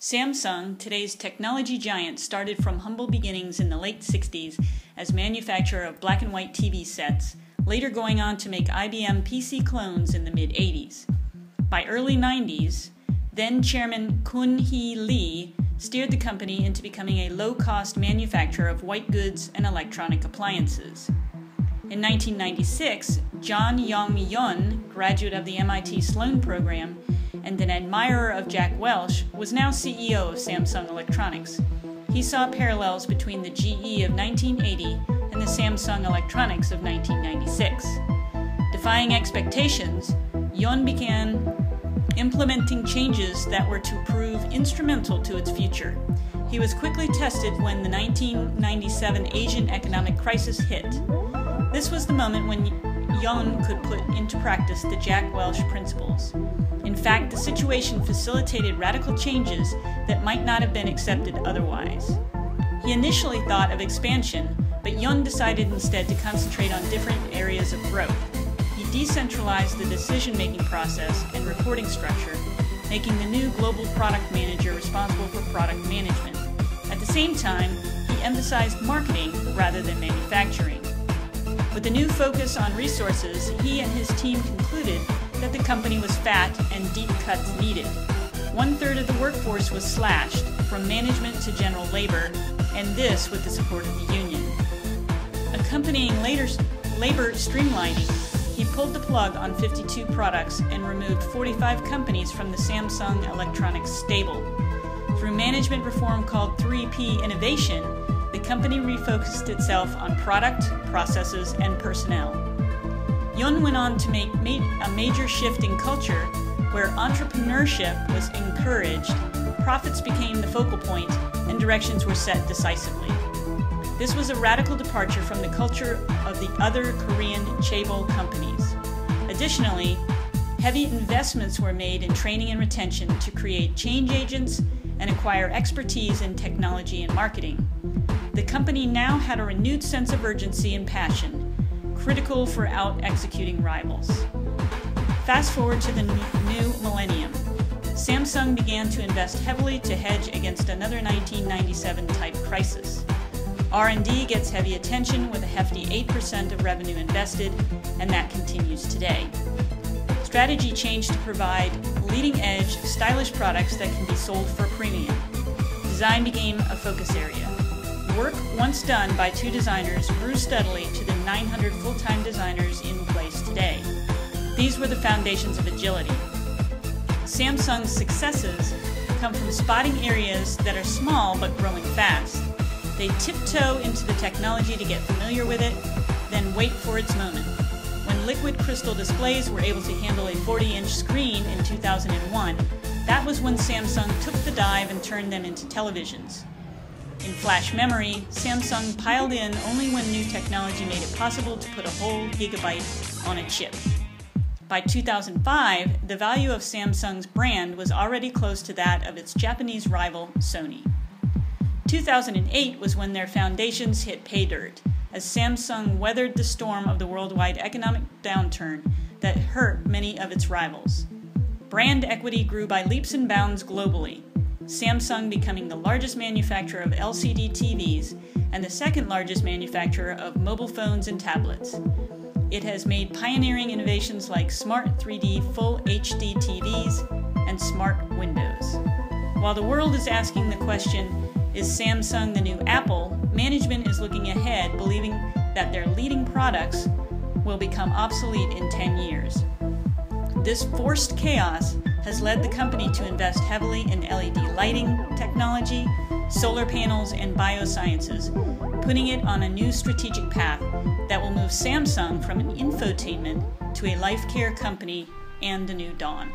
Samsung, today's technology giant, started from humble beginnings in the late 60s as manufacturer of black and white TV sets, later going on to make IBM PC clones in the mid-80s. By early 90s, then Chairman Kun-hee Lee steered the company into becoming a low-cost manufacturer of white goods and electronic appliances. In 1996, John Young-Yun, graduate of the MIT Sloan program and an admirer of Jack Welch, was now CEO of Samsung Electronics. He saw parallels between the GE of 1980 and the Samsung Electronics of 1996. Defying expectations, Yun began implementing changes that were to prove instrumental to its future. He was quickly tested when the 1997 Asian economic crisis hit. This was the moment when Yun could put into practice the Jack Welch principles. In fact, the situation facilitated radical changes that might not have been accepted otherwise. He initially thought of expansion, but Yun decided instead to concentrate on different areas of growth. He decentralized the decision-making process and reporting structure, making the new global product manager responsible for product management. At the same time, he emphasized marketing rather than manufacturing. With the new focus on resources, he and his team concluded that the company was fat and deep cuts needed. 1/3 of the workforce was slashed, from management to general labor, and this with the support of the union. Accompanying labor streamlining, he pulled the plug on 52 products and removed 45 companies from the Samsung Electronics stable. Through management reform called 3P Innovation, the company refocused itself on product, processes, and personnel. Yun went on to make a major shift in culture where entrepreneurship was encouraged, profits became the focal point, and directions were set decisively. This was a radical departure from the culture of the other Korean chaebol companies. Additionally, heavy investments were made in training and retention to create change agents and acquire expertise in technology and marketing. The company now had a renewed sense of urgency and passion, critical for out-executing rivals. Fast forward to the new millennium. Samsung began to invest heavily to hedge against another 1997-type crisis. R&D gets heavy attention with a hefty 8% of revenue invested, and that continues today. Strategy changed to provide leading-edge, stylish products that can be sold for a premium. Design became a focus area. Work once done by 2 designers grew steadily to the 900 full-time designers in place today. These were the foundations of agility. Samsung's successes come from spotting areas that are small but growing fast. They tiptoe into the technology to get familiar with it, then wait for its moment. When liquid crystal displays were able to handle a 40-inch screen in 2001, that was when Samsung took the dive and turned them into televisions. In flash memory, Samsung piled in only when new technology made it possible to put a whole gigabyte on a chip. By 2005, the value of Samsung's brand was already close to that of its Japanese rival, Sony. 2008 was when their foundations hit pay dirt, as Samsung weathered the storm of the worldwide economic downturn that hurt many of its rivals. Brand equity grew by leaps and bounds globally, Samsung becoming the largest manufacturer of LCD TVs and the second largest manufacturer of mobile phones and tablets. It has made pioneering innovations like smart 3D full HD TVs and smart windows. While the world is asking the question, is Samsung the new Apple? Management is looking ahead, believing that their leading products will become obsolete in 10 years. This forced chaos has led the company to invest heavily in LED lighting technology, solar panels, and biosciences, putting it on a new strategic path that will move Samsung from an infotainment to a life care company and the new dawn.